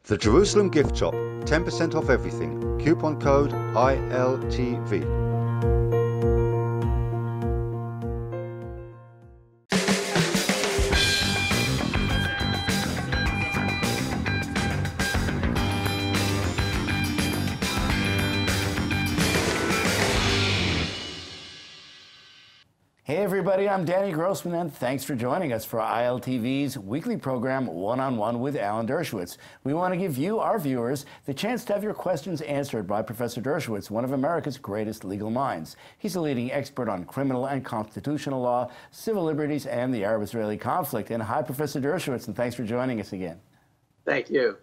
The Jerusalem Gift Shop, 10% off everything. Coupon code ILTV. Hey everybody, I'm Danny Grossman, and thanks for joining us for ILTV's weekly program, One-on-One with Alan Dershowitz. We want to give you, our viewers, the chance to have your questions answered by Professor Dershowitz, one of America's greatest legal minds. He's a leading expert on criminal and constitutional law, civil liberties, and the Arab-Israeli conflict. And hi, Professor Dershowitz, and thanks for joining us again. Thank you.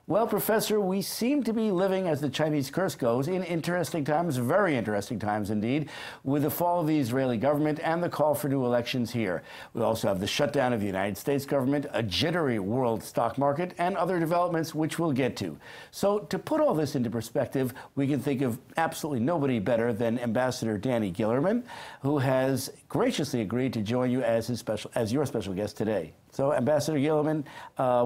Well, Professor, we seem to be living, as the Chinese curse goes, in interesting times, very interesting times indeed, with the fall of the Israeli government and the call for new elections here. We also have the shutdown of the United States government, a jittery world stock market, and other developments which we'll get to. So to put all this into perspective, we can think of absolutely nobody better than Ambassador Danny Gillerman, who has graciously agreed to join you as your special guest today. So, Ambassador Gillerman,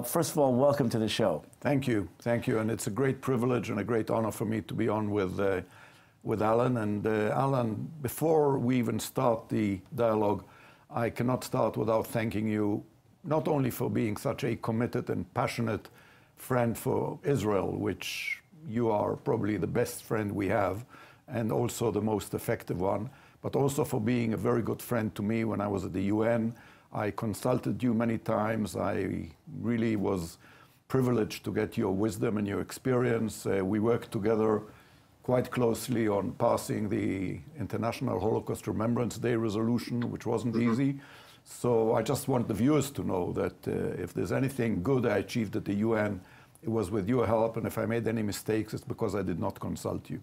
first of all, welcome to the show. Thank you, and it's a great privilege and a great honor for me to be on with Alan. And Alan, before we even start the dialogue, I cannot start without thanking you, not only for being such a committed and passionate friend for Israel, which you are probably the best friend we have, and also the most effective one, but also for being a very good friend to me when I was at the UN. I consulted you many times. I really was privileged to get your wisdom and your experience. We worked together quite closely on passing the International Holocaust Remembrance Day resolution, which wasn't easy. So I just want the viewers to know that if there's anything good I achieved at the UN, it was with your help. And if I made any mistakes, it's because I did not consult you.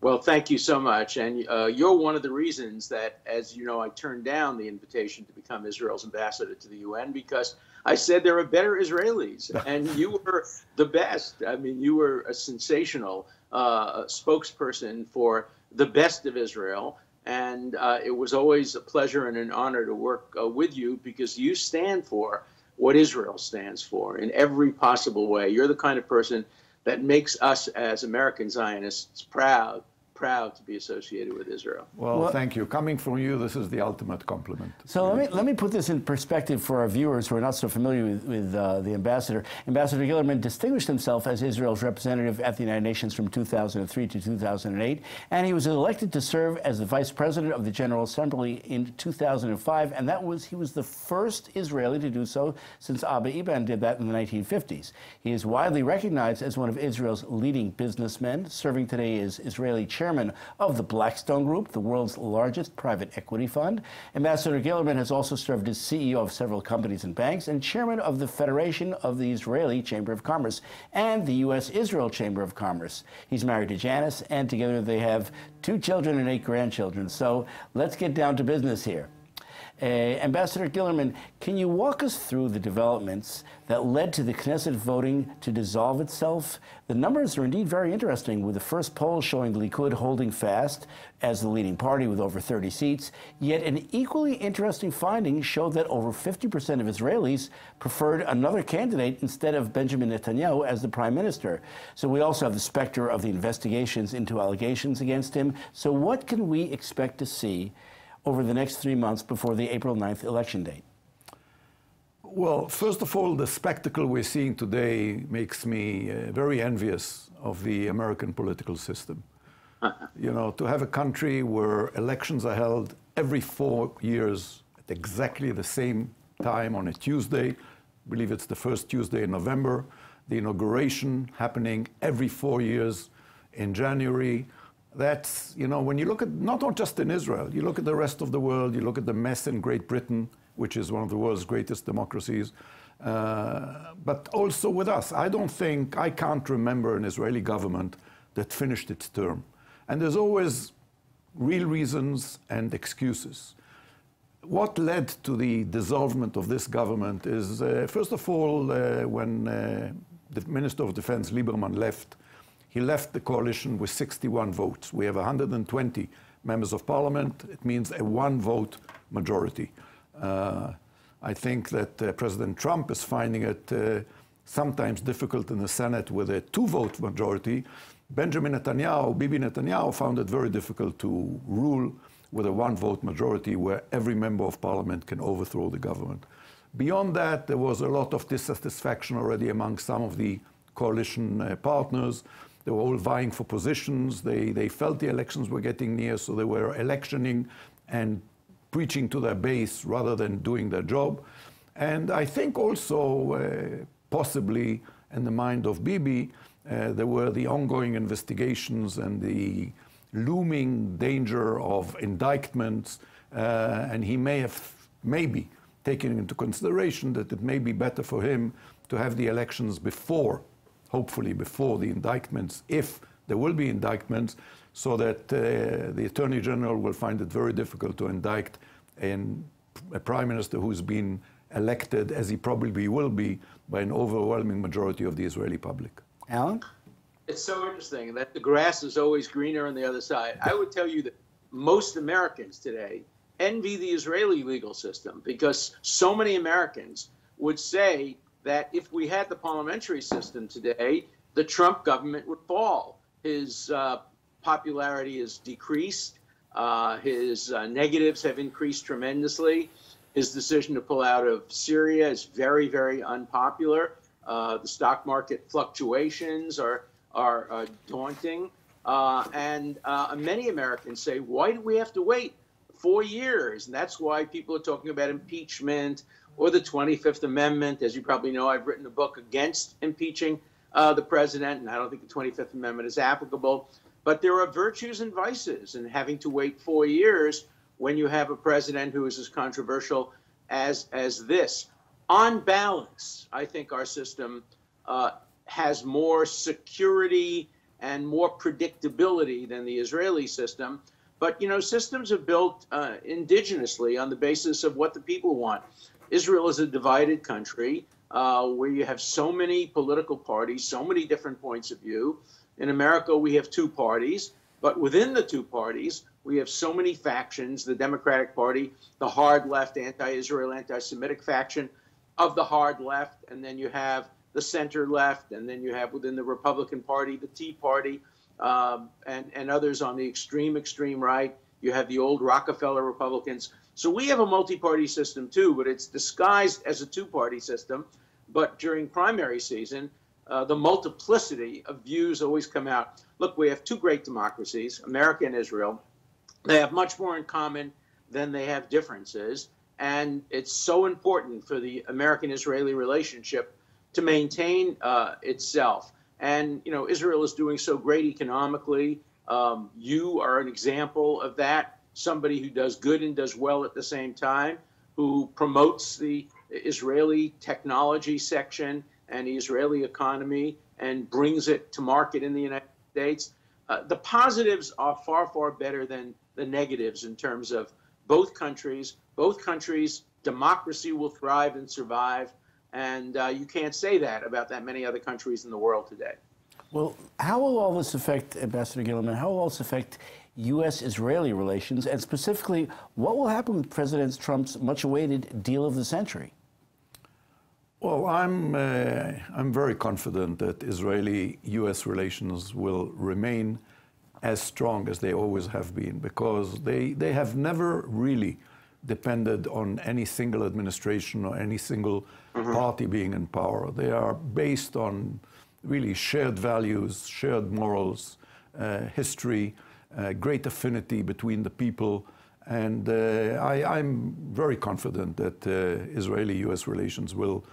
Well, thank you so much. And you're one of the reasons that, as you know, I turned down the invitation to become Israel's ambassador to the UN because I said there are better Israelis, and you were the best. I mean, you were a sensational spokesperson for the best of Israel. And it was always a pleasure and an honor to work with you because you stand for what Israel stands for in every possible way. You're the kind of person that makes us as American Zionists proud to be associated with Israel. Well, thank you. Coming from you, this is the ultimate compliment. So let me put this in perspective for our viewers who are not so familiar with the ambassador. Ambassador Gillerman distinguished himself as Israel's representative at the United Nations from 2003 to 2008, and he was elected to serve as the vice president of the General Assembly in 2005, and he was the first Israeli to do so since Abba Eban did that in the 1950s. He is widely recognized as one of Israel's leading businessmen, serving today as Israeli chairman of the Blackstone Group, the world's largest private equity fund. Ambassador Gillerman has also served as CEO of several companies and banks and chairman of the Federation of the Israeli Chamber of Commerce and the U.S.-Israel Chamber of Commerce. He's married to Janice, and together they have 2 children and 8 grandchildren. So let's get down to business here. Ambassador Gillerman, can you walk us through the developments that led to the Knesset voting to dissolve itself? The numbers are indeed very interesting, with the first poll showing the Likud holding fast as the leading party with over 30 seats. Yet an equally interesting finding showed that over 50% of Israelis preferred another candidate instead of Benjamin Netanyahu as the prime minister. So we also have the specter of the investigations into allegations against him. So what can we expect to see over the next 3 months before the April 9th election date? Well, first of all, the spectacle we're seeing today makes me very envious of the American political system. You know, to have a country where elections are held every 4 years at exactly the same time on a Tuesday, I believe it's the first Tuesday in November, the inauguration happening every 4 years in January. That's, you know, when you look at, not just in Israel, you look at the rest of the world, you look at the mess in Great Britain, which is one of the world's greatest democracies, but also with us. I can't remember an Israeli government that finished its term. And there's always real reasons and excuses. What led to the dissolvement of this government is, first of all, when the Minister of Defense, Lieberman, left, he left the coalition with 61 votes. We have 120 members of parliament. It means a 1-vote majority. I think that President Trump is finding it sometimes difficult in the Senate with a 2-vote majority, Benjamin Netanyahu, Bibi Netanyahu, found it very difficult to rule with a 1-vote majority where every member of parliament can overthrow the government. Beyond that, there was a lot of dissatisfaction already among some of the coalition partners. They were all vying for positions. They felt the elections were getting near, so they were electioning and preaching to their base rather than doing their job. And I think also, possibly in the mind of Bibi, there were the ongoing investigations and the looming danger of indictments, and he may have maybe taken into consideration that it may be better for him to have the elections before, hopefully before the indictments, if there will be indictments, so that the Attorney General will find it very difficult to indict a Prime Minister who's been elected, as he probably will be, by an overwhelming majority of the Israeli public. Alan? It's so interesting that the grass is always greener on the other side. I would tell you that most Americans today envy the Israeli legal system, because so many Americans would say that if we had the parliamentary system today, the Trump government would fall. His popularity has decreased. His negatives have increased tremendously. His decision to pull out of Syria is very, very unpopular. The stock market fluctuations are daunting. And many Americans say, why do we have to wait 4 years? And that's why people are talking about impeachment or the 25th Amendment. As you probably know, I've written a book against impeaching the president, and I don't think the 25th Amendment is applicable. But there are virtues and vices in having to wait 4 years when you have a president who is as controversial as this. On balance, I think our system has more security and more predictability than the Israeli system. But, you know, systems are built indigenously on the basis of what the people want. Israel is a divided country where you have so many political parties, so many different points of view. In America, we have 2 parties, but within the 2 parties, we have so many factions: the Democratic Party, the hard left, anti-Israel, anti-Semitic faction of the hard left, and then you have the center left, and then you have within the Republican Party, the Tea Party, and others on the extreme right. You have the old Rockefeller Republicans. So we have a multi-party system too, but it's disguised as a 2-party system. But during primary season, the multiplicity of views always come out. Look, we have 2 great democracies, America and Israel. They have much more in common than they have differences. And it's so important for the American-Israeli relationship to maintain itself. And, you know, Israel is doing so great economically. You are an example of that, somebody who does good and does well at the same time, who promotes the Israeli technology section and the Israeli economy and brings it to market in the United States. The positives are far, far better than the negatives in terms of both countries. Both countries, democracy will thrive and survive. And you can't say that about that many other countries in the world today. Well, how will all this affect, Ambassador Gillerman, how will all this affect U.S.-Israeli relations? And specifically, what will happen with President Trump's much-awaited deal of the century? Well, I'm very confident that Israeli-U.S. relations will remain as strong as they always have been, because they have never really depended on any single administration or any single party being in power. They are based on really shared values, shared morals, history, great affinity between the people. And I'm very confident that Israeli-U.S. relations will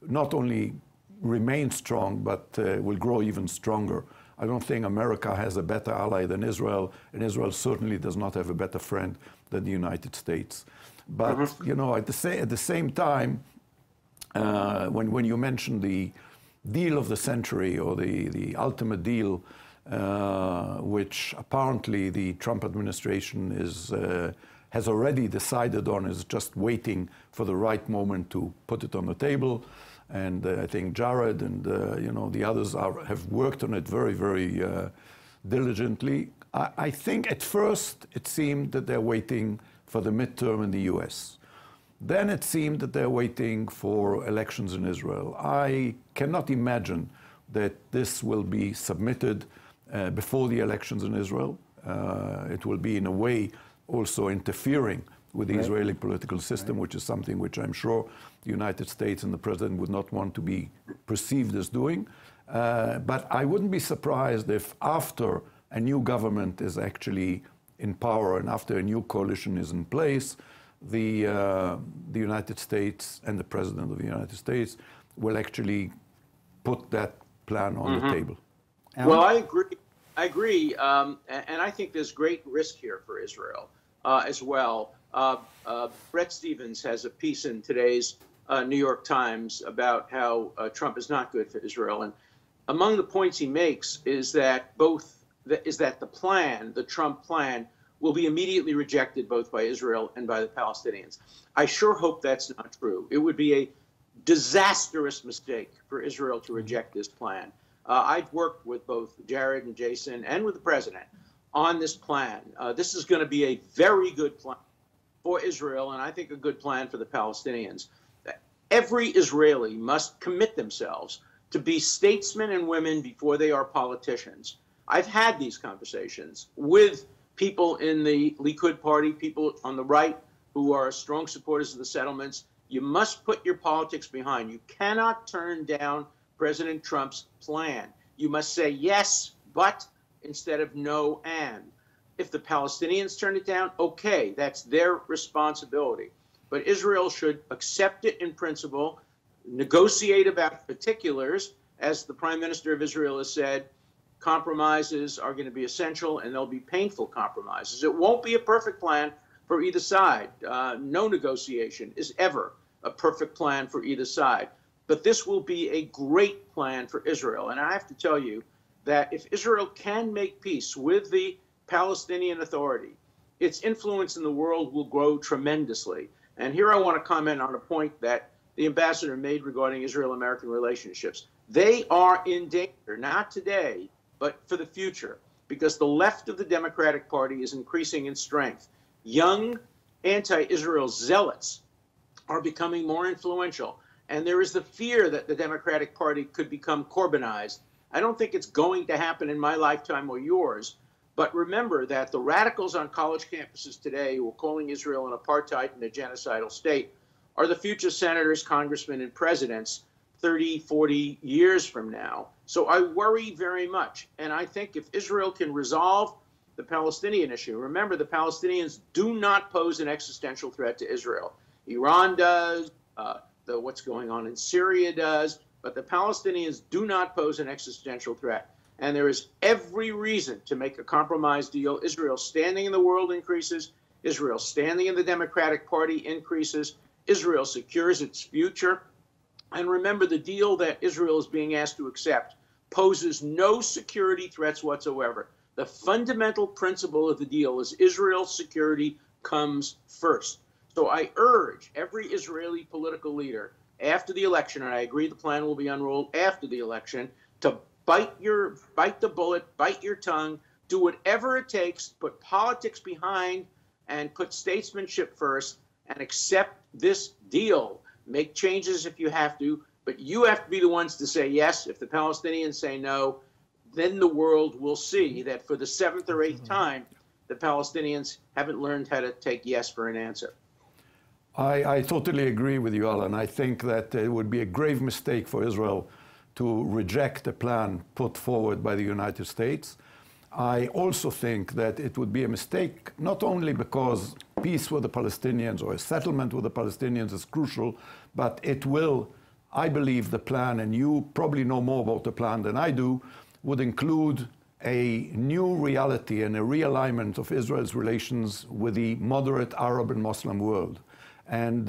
not only remain strong, but will grow even stronger. I don't think America has a better ally than Israel, and Israel certainly does not have a better friend than the United States. But, you know, at the same time, when you mention the deal of the century, or the ultimate deal, which apparently the Trump administration has already decided on, is just waiting for the right moment to put it on the table. And I think Jared and you know, the others have worked on it very, very diligently. I think at first it seemed that they're waiting for the midterm in the U.S. Then it seemed that they're waiting for elections in Israel. I cannot imagine that this will be submitted before the elections in Israel. It will be, in a way, also interfering with the Israeli political system, which is something which I'm sure the United States and the president would not want to be perceived as doing. But I wouldn't be surprised if after a new government is actually in power and after a new coalition is in place, the United States and the president of the United States will actually put that plan on the table. Well, I agree. I agree, and I think there's great risk here for Israel as well. Bret Stephens has a piece in today's New York Times about how Trump is not good for Israel, and among the points he makes is that the Trump plan, will be immediately rejected both by Israel and by the Palestinians. I sure hope that's not true. It would be a disastrous mistake for Israel to reject this plan. I've worked with both Jared and Jason and with the president on this plan. This is going to be a very good plan for Israel, and I think a good plan for the Palestinians. Every Israeli must commit themselves to be statesmen and women before they are politicians. I've had these conversations with people in the Likud party, people on the right who are strong supporters of the settlements. You must put your politics behind. You cannot turn down President Trump's plan. You must say yes, but instead of no, and. If the Palestinians turn it down, okay, that's their responsibility. But Israel should accept it in principle, negotiate about particulars. As the Prime Minister of Israel has said, compromises are going to be essential, and they'll be painful compromises. It won't be a perfect plan for either side. No negotiation is ever a perfect plan for either side. But this will be a great plan for Israel. And I have to tell you that if Israel can make peace with the Palestinian Authority, its influence in the world will grow tremendously. And here I want to comment on a point that the ambassador made regarding Israel-American relationships. They are in danger, not today, but for the future, because the left of the Democratic Party is increasing in strength. Young anti-Israel zealots are becoming more influential, and there is the fear that the Democratic Party could become Corbynized. I don't think it's going to happen in my lifetime or yours, but remember that the radicals on college campuses today who are calling Israel an apartheid and a genocidal state are the future senators, congressmen, and presidents 30, 40 years from now. So I worry very much. And I think if Israel can resolve the Palestinian issue, remember the Palestinians do not pose an existential threat to Israel. Iran does, what's going on in Syria does, but the Palestinians do not pose an existential threat. And there is every reason to make a compromise deal. Israel standing in the world increases. Israel standing in the Democratic Party increases. Israel secures its future. And remember, the deal that Israel is being asked to accept poses no security threats whatsoever. The fundamental principle of the deal is Israel's security comes first. So I urge every Israeli political leader after the election, and I agree the plan will be unrolled after the election, to bite the bullet, bite your tongue, do whatever it takes, put politics behind and put statesmanship first, and accept this deal. Make changes if you have to, but you have to be the ones to say yes. If the Palestinians say no, then the world will see that for the 7th or 8th time, the Palestinians haven't learned how to take yes for an answer. I totally agree with you, Alan. I think that it would be a grave mistake for Israel to reject a plan put forward by the United States. I also think that it would be a mistake, not only because peace with the Palestinians or a settlement with the Palestinians is crucial, but it will, I believe the plan, and you probably know more about the plan than I do, would include a new reality and a realignment of Israel's relations with the moderate Arab and Muslim world. And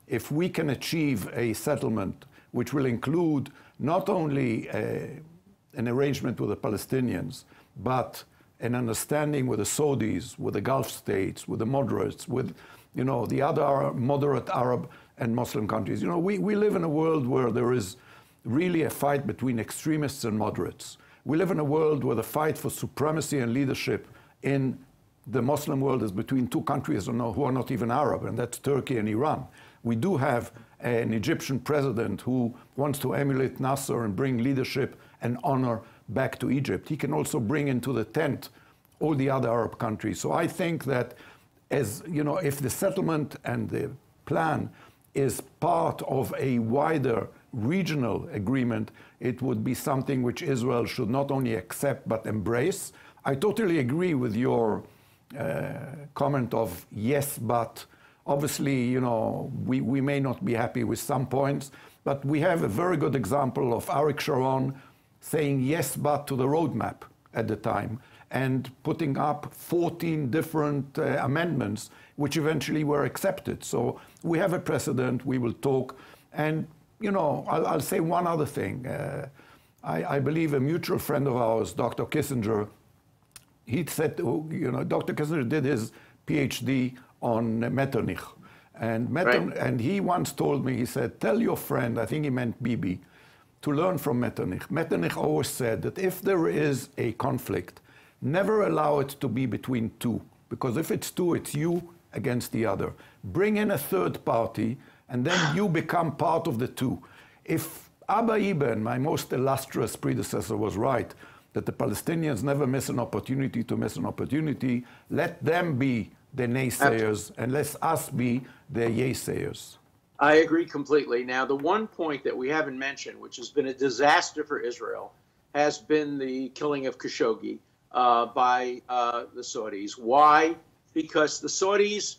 if we can achieve a settlement which will include not only an arrangement with the Palestinians, but an understanding with the Saudis, with the Gulf states, with the moderates, with the other moderate Arab and Muslim countries. We live in a world where there is really a fight between extremists and moderates. We live in a world where the fight for supremacy and leadership in the Muslim world is between two countries who are not even Arab, and that's Turkey and Iran. We do have an Egyptian president who wants to emulate Nasser and bring leadership and honor back to Egypt. He can also bring into the tent all the other Arab countries. So I think that, as you know, if the settlement and the plan is part of a wider regional agreement, it would be something which Israel should not only accept but embrace. I totally agree with your comment of yes, but obviously, you know, we may not be happy with some points, but we have a very good example of Arik Sharon saying yes, but to the roadmap at the time and putting up 14 different amendments, which eventually were accepted. So we have a precedent, we will talk. And, you know, I'll say one other thing. I believe a mutual friend of ours, Dr. Kissinger, he said, you know, Dr. Kissinger did his PhD on Metternich. And he once told me, he said, tell your friend, I think he meant Bibi, to learn from Metternich. Metternich always said that if there is a conflict, never allow it to be between two, because if it's two, it's you against the other. Bring in a third party, and then you become part of the two. If Abba Eban, my most illustrious predecessor, was right, that the Palestinians never miss an opportunity to miss an opportunity, let them be the naysayers, and let us be the yay-sayers. I agree completely. Now, the one point that we haven't mentioned, which has been a disaster for Israel, has been the killing of Khashoggi by the Saudis. Why? Because the Saudis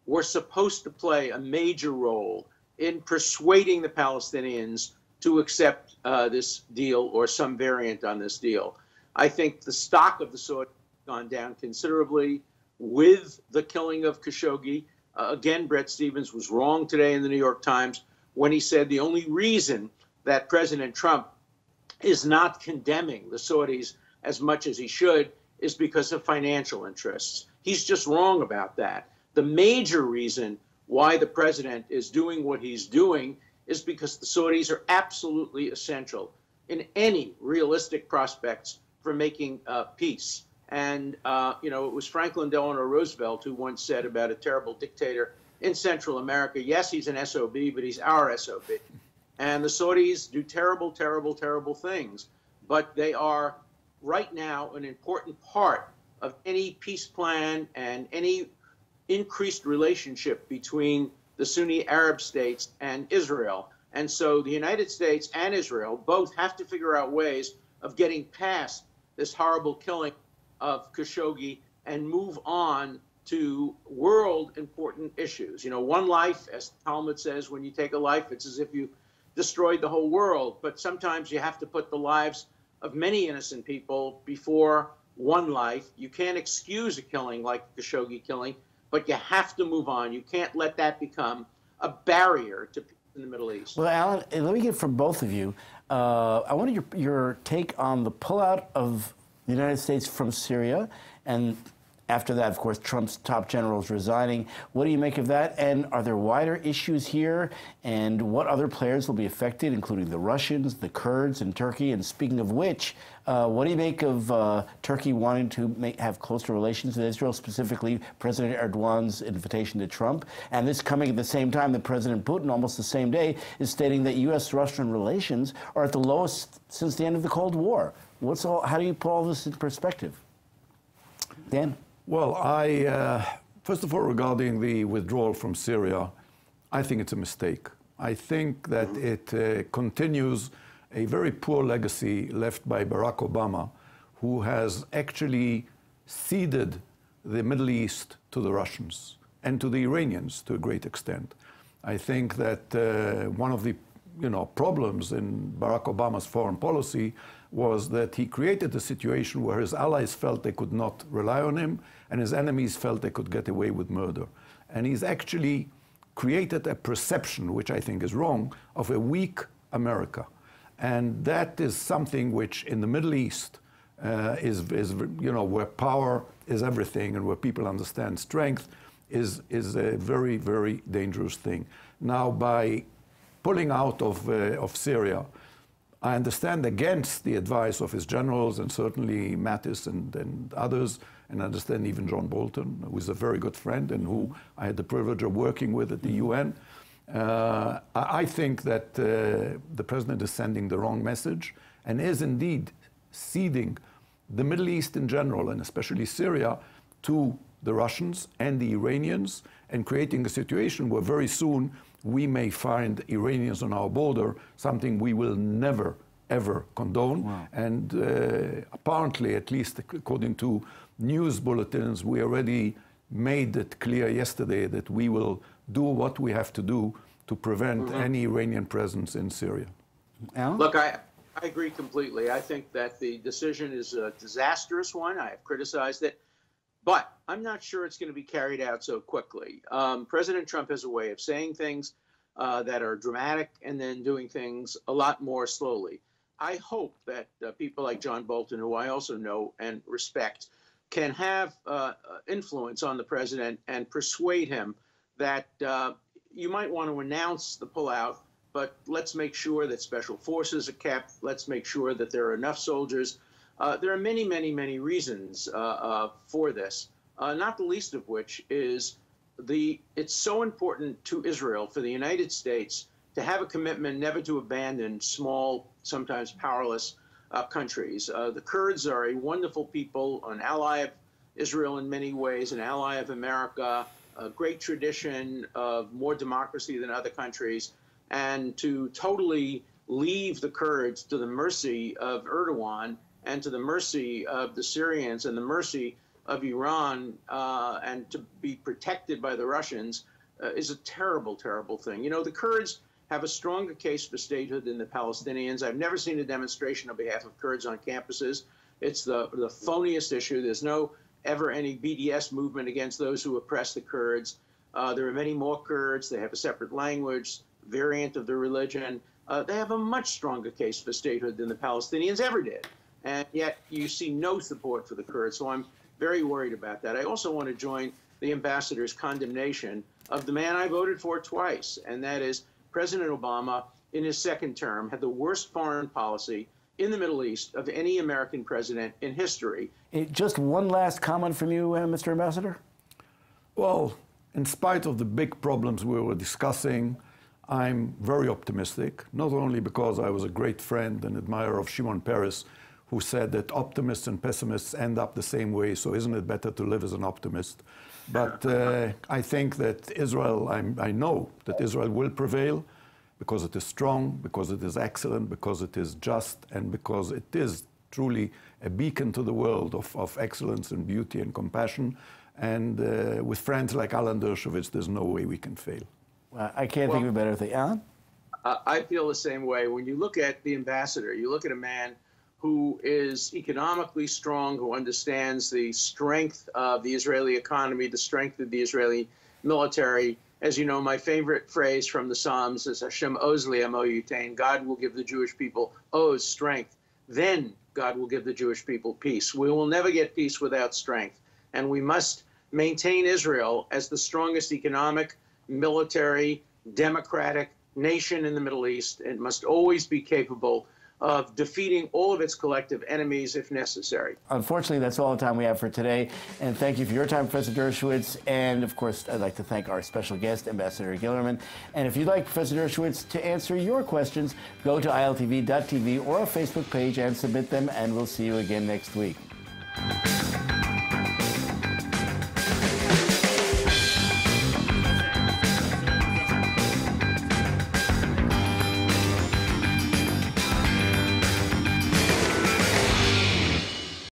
were supposed to play a major role in persuading the Palestinians to accept this deal or some variant on this deal. I think the stock of the Saudis has gone down considerably with the killing of Khashoggi. Again, Bret Stephens was wrong today in the New York Times when he said the only reason that President Trump is not condemning the Saudis as much as he should is because of financial interests. He's just wrong about that. The major reason why the president is doing what he's doing is because the Saudis are absolutely essential in any realistic prospects for making peace. And, you know, it was Franklin Delano Roosevelt who once said about a terrible dictator in Central America, yes, he's an SOB, but he's our SOB. And the Saudis do terrible, terrible, terrible things. But they are right now an important part of any peace plan and any increased relationship between the Sunni Arab states and Israel. And so the United States and Israel both have to figure out ways of getting past this horrible killing of Khashoggi and move on to world important issues. You know, one life, as Talmud says, when you take a life, it's as if you destroyed the whole world. But sometimes you have to put the lives of many innocent people before one life. You can't excuse a killing like Khashoggi killing, but you have to move on. You can't let that become a barrier to peace in the Middle East. Well, Alan, let me get from both of you. I wanted your take on the pullout of the United States from Syria, and after that, of course, Trump's top generals resigning. What do you make of that? And are there wider issues here? And what other players will be affected, including the Russians, the Kurds, and Turkey? And speaking of which, what do you make of Turkey wanting to have closer relations with Israel, specifically President Erdogan's invitation to Trump? And this coming at the same time that President Putin, almost the same day, is stating that U.S.-Russian relations are at the lowest since the end of the Cold War. How do you put all this in perspective? Dan? Well, first of all, regarding the withdrawal from Syria, I think it's a mistake. I think that it continues a very poor legacy left by Barack Obama, who has actually ceded the Middle East to the Russians and to the Iranians to a great extent. I think that one of the problems in Barack Obama's foreign policy was that he created a situation where his allies felt they could not rely on him and his enemies felt they could get away with murder. And he's actually created a perception, which I think is wrong, of a weak America. And that is something which in the Middle East is where power is everything and where people understand strength is a very, very dangerous thing. Now, by pulling out of Syria, I understand against the advice of his generals and certainly Mattis and others, and I understand even John Bolton, who is a very good friend and who I had the privilege of working with at the UN. I think that the president is sending the wrong message and is indeed ceding the Middle East in general, and especially Syria, to the Russians and the Iranians, and creating a situation where very soon we may find Iranians on our border, something we will never, ever condone. Wow. And apparently, at least according to news bulletins, we already made it clear yesterday that we will do what we have to do to prevent any Iranian presence in Syria. Alan? Look, I agree completely. I think that the decision is a disastrous one. I have criticized it. But I'm not sure it's going to be carried out so quickly. President Trump has a way of saying things that are dramatic and then doing things a lot more slowly. I hope that people like John Bolton, who I also know and respect, can have influence on the president and persuade him that you might want to announce the pullout, but let's make sure that special forces are kept. Let's make sure that there are enough soldiers. There are many, many, many reasons for this, not the least of which is it's so important to Israel for the United States to have a commitment never to abandon small, sometimes powerless countries. The Kurds are a wonderful people, an ally of Israel in many ways, an ally of America, a great tradition of more democracy than other countries, and to totally leave the Kurds to the mercy of Erdogan and to the mercy of the Syrians and the mercy of Iran and to be protected by the Russians is a terrible, terrible thing. You know, the Kurds have a stronger case for statehood than the Palestinians. I've never seen a demonstration on behalf of Kurds on campuses. It's the phoniest issue. There's no ever any BDS movement against those who oppress the Kurds. There are many more Kurds. They have a separate language, variant of their religion. They have a much stronger case for statehood than the Palestinians ever did. And yet you see no support for the Kurds. So I'm very worried about that. I also want to join the ambassador's condemnation of the man I voted for twice, and that is President Obama in his second term had the worst foreign policy in the Middle East of any American president in history. Just one last comment from you, Mr. Ambassador. Well, in spite of the big problems we were discussing, I'm very optimistic, not only because I was a great friend and admirer of Shimon Peres, who said that optimists and pessimists end up the same way, so isn't it better to live as an optimist? But I think that Israel, I know that Israel will prevail because it is strong, because it is excellent, because it is just, and because it is truly a beacon to the world of excellence and beauty and compassion. And with friends like Alan Dershowitz, there's no way we can fail. I can't think of a better thing. Alan? I feel the same way. When you look at the ambassador, you look at a man who is economically strong, who understands the strength of the Israeli economy, the strength of the Israeli military. As you know, my favorite phrase from the Psalms is Hashem oz li'amo yutain. God will give the Jewish people oz, strength. Then God will give the Jewish people peace. We will never get peace without strength. And we must maintain Israel as the strongest economic, military, democratic nation in the Middle East. It must always be capable of defeating all of its collective enemies if necessary. Unfortunately, that's all the time we have for today. And thank you for your time, Professor Dershowitz. And of course, I'd like to thank our special guest, Ambassador Gillerman. And if you'd like Professor Dershowitz to answer your questions, go to iltv.tv or our Facebook page and submit them, and we'll see you again next week.